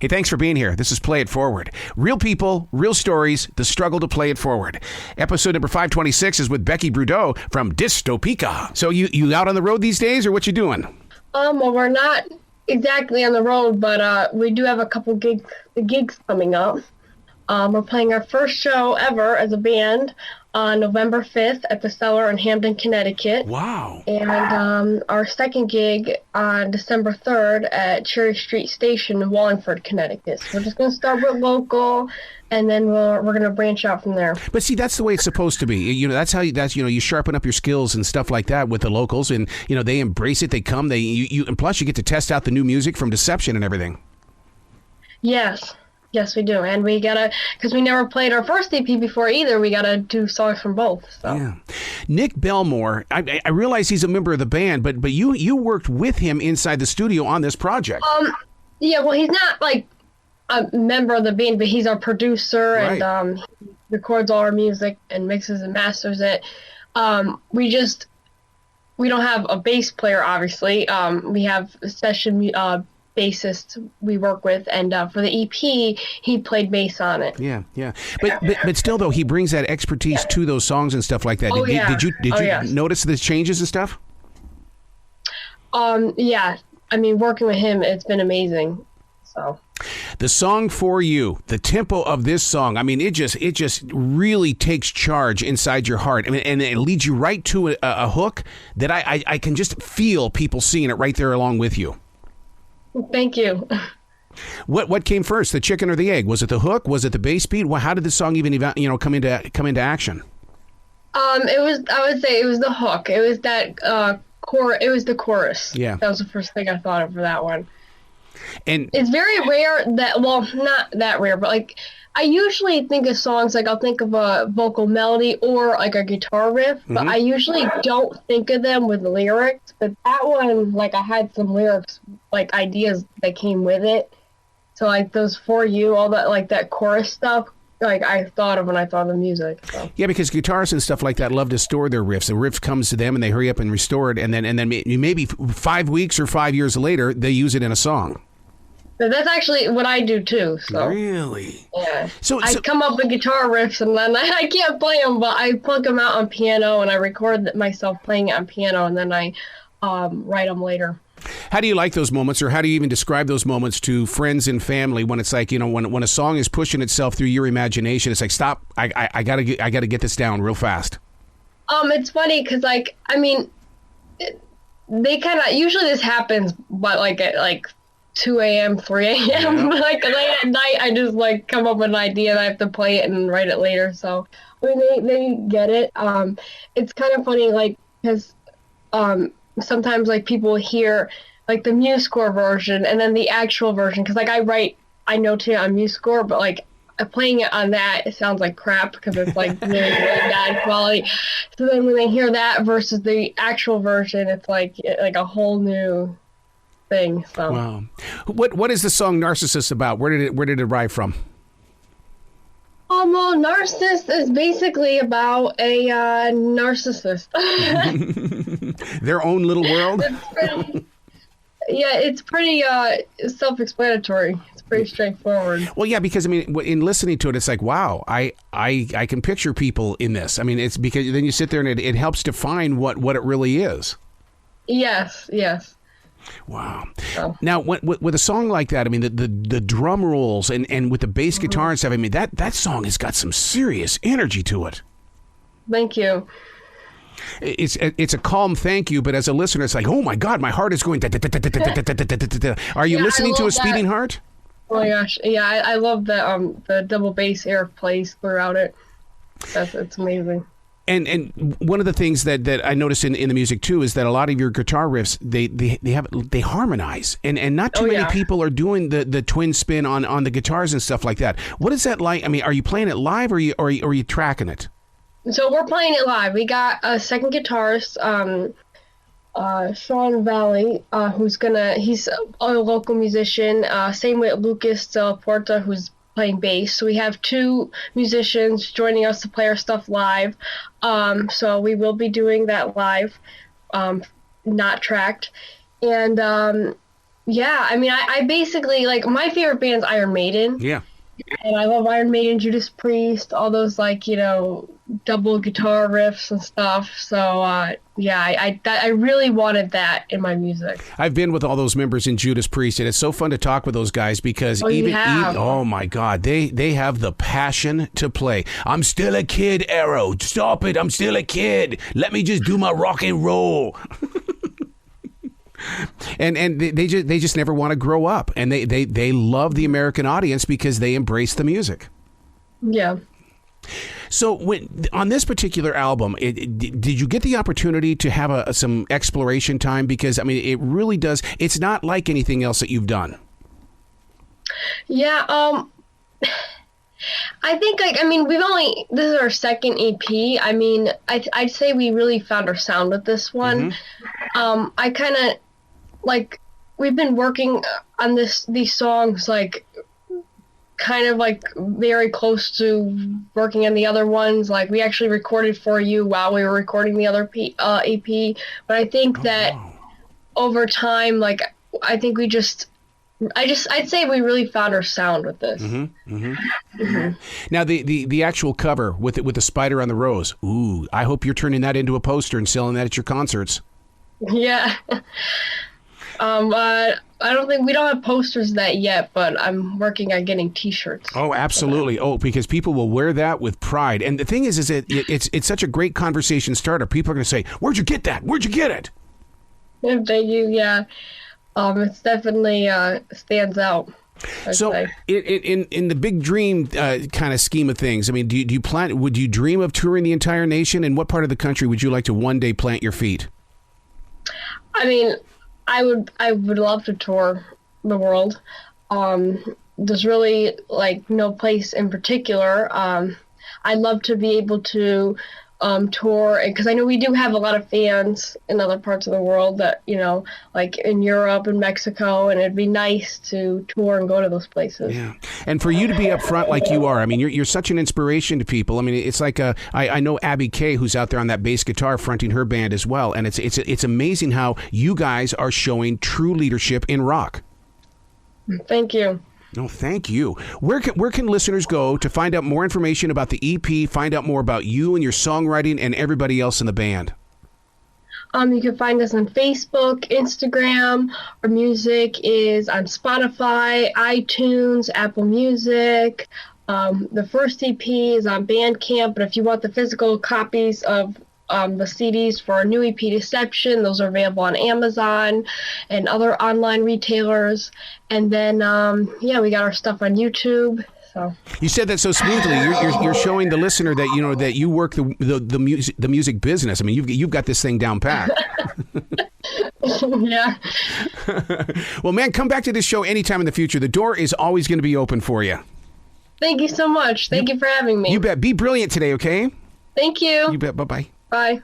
Hey, thanks for being here. This is Play It Forward. Real people, real stories, the struggle to play it forward. Episode number 526 is with Becky Brideau from Dystopica. So you out on the road these days, or what you doing? Well, we're not exactly on the road, but we do have a couple gigs coming up. We're playing our first show ever as a band on November 5th at the Cellar in Hamden, Connecticut. Wow. And our second gig on December 3rd at Cherry Street Station in Wallingford, Connecticut. So we're just going to start with local, and then we're going to branch out from there. But see, that's the way it's supposed to be. That's how you sharpen up your skills and stuff like that with the locals, and they embrace it. They come. And plus you get to test out the new music from Deception and everything. Yes, we do. And we gotta, because we never played our first EP before either, we gotta do songs from both. So. Yeah. Nick Bellmore, I realize he's a member of the band, but you worked with him inside the studio on this project. Yeah, well, he's not like a member of the band, but he's our producer, right. And he records all our music and mixes and masters it. We don't have a bass player, obviously. We have a session bassist we work with, and for the EP he played bass on it. Yeah. But still, though, he brings that expertise to those songs and stuff like that. Did you notice the changes and stuff? Yeah, I mean, working with him, it's been amazing. So the song For You, the tempo of this song, I mean, it just really takes charge inside your heart. I mean, and it leads you right to a hook that I can just feel people singing it right there along with you. Thank you. What came first, the chicken or the egg? Was it the hook? Was it the bass beat? How did the song even come into action? I would say it was the hook. It was that It was the chorus. Yeah, that was the first thing I thought of for that one. And it's very rare that, well, not that rare, but like I usually think of songs like I'll think of a vocal melody or like a guitar riff, but I usually don't think of them with lyrics. But that one, like I had some lyrics, like ideas that came with it. So like those For You, all that, like that chorus stuff, like I thought of when I thought of the music. So. Yeah, because guitarists and stuff like that love to store their riffs. The riff comes to them and they hurry up and restore it, and then maybe 5 weeks or 5 years later they use it in a song. So that's actually what I do too. So really, yeah. So I come up with guitar riffs and then I can't play them, but I plug them out on piano and I record myself playing it on piano, and then I write them later. How do you like those moments, or how do you even describe those moments to friends and family when it's like, when a song is pushing itself through your imagination, it's like, stop, I gotta get this down real fast. It's funny because like, I mean, they kind of, usually this happens, but like at like 2 a.m., 3 a.m., like late at night, I just like come up with an idea and I have to play it and write it later. So I mean, they get it. It's kind of funny, like, because sometimes like people hear like the MuseScore version and then the actual version, because like I notate on MuseScore, but like playing it on that, it sounds like crap because it's like really, really bad quality. So then when they hear that versus the actual version, it's like a whole new thing. So. Wow. What is the song Narcissist about? Where did it arrive from? Well, Narcissist is basically about a narcissist. Their own little world? It's pretty self-explanatory. It's pretty straightforward. Well, yeah, because I mean, in listening to it, it's like, wow, I can picture people in this. I mean, it's because then you sit there and it helps define what it really is. Yes. Wow. Now, with a song like that, I mean, the drum rolls and with the bass guitar and stuff, I mean, that song has got some serious energy to it. Thank you. It's a calm thank you, but as a listener, it's like, oh my God, my heart is going. Are you listening to a speeding heart? Oh my gosh, yeah, I love the double bass air plays throughout it. It's amazing. And one of the things that I notice in the music too is that a lot of your guitar riffs they harmonize, and not too many people are doing the twin spin on the guitars and stuff like that. What is that like? I mean, are you playing it live or are you tracking it? So we're playing it live. We got a second guitarist, Sean Valley, he's a local musician. Same with Lucas Porta, who's playing bass. So we have two musicians joining us to play our stuff live. So we will be doing that live, not tracked. And Yeah, I mean, I basically, like, my favorite band's Iron Maiden. Yeah. And I love Iron Maiden, Judas Priest, all those, like, you know, double guitar riffs and stuff. So, yeah, I really wanted that in my music. I've been with all those members in Judas Priest, and it's so fun to talk with those guys because even oh my God, they have the passion to play. I'm still a kid, Arrow. Stop it. I'm still a kid. Let me just do my rock and roll. And they just never want to grow up, and they love the American audience because they embrace the music. Yeah. So on this particular album, did you get the opportunity to have some exploration time? Because I mean, it really does. It's not like anything else that you've done. Yeah. I think, like, I mean, this is our second EP. I mean, I'd say we really found our sound with this one. Mm-hmm. I kind of, like, we've been working on these songs, like, kind of, like, very close to working on the other ones. Like, we actually recorded For You while we were recording the other EP. But I think that over time, like, I think I'd say we really found our sound with this. Mm-hmm. Mm-hmm. Mm-hmm. Now, the actual cover with the spider on the rose. Ooh, I hope you're turning that into a poster and selling that at your concerts. Yeah. I don't think we don't have posters of that yet, but I'm working on getting T-shirts. Oh, absolutely. Oh, because people will wear that with pride. And the thing is it's such a great conversation starter. People are going to say, "Where'd you get that? Where'd you get it?" Thank you. Yeah. It's definitely stands out. So in the big dream kind of scheme of things, I mean, would you dream of touring the entire nation? And what part of the country would you like to one day plant your feet? I mean, I would love to tour the world. There's really, like, no place in particular. I'd love to be able to tour, because I know we do have a lot of fans in other parts of the world that, you know, like in Europe and Mexico, and it'd be nice to tour and go to those places. Yeah, and for you to be up front like you are, I mean, you're such an inspiration to people. I mean, it's like I know Abby Kay, who's out there on that bass guitar fronting her band as well, and it's amazing how you guys are showing true leadership in rock. Thank you. No, thank you. Where can listeners go to find out more information about the EP, find out more about you and your songwriting and everybody else in the band? You can find us on Facebook, Instagram. Our music is on Spotify, iTunes, Apple Music. The first EP is on Bandcamp, but if you want the physical copies of the CDs for our new EP, Deception, those are available on Amazon and other online retailers. And then, we got our stuff on YouTube. So you said that so smoothly. You're showing the listener that you know that you work the music business. I mean, you've got this thing down pat. Yeah. Well, man, come back to this show anytime in the future. The door is always going to be open for you. Thank you so much. Thank you for having me. You bet. Be brilliant today, okay? Thank you. You bet. Bye-bye. Bye.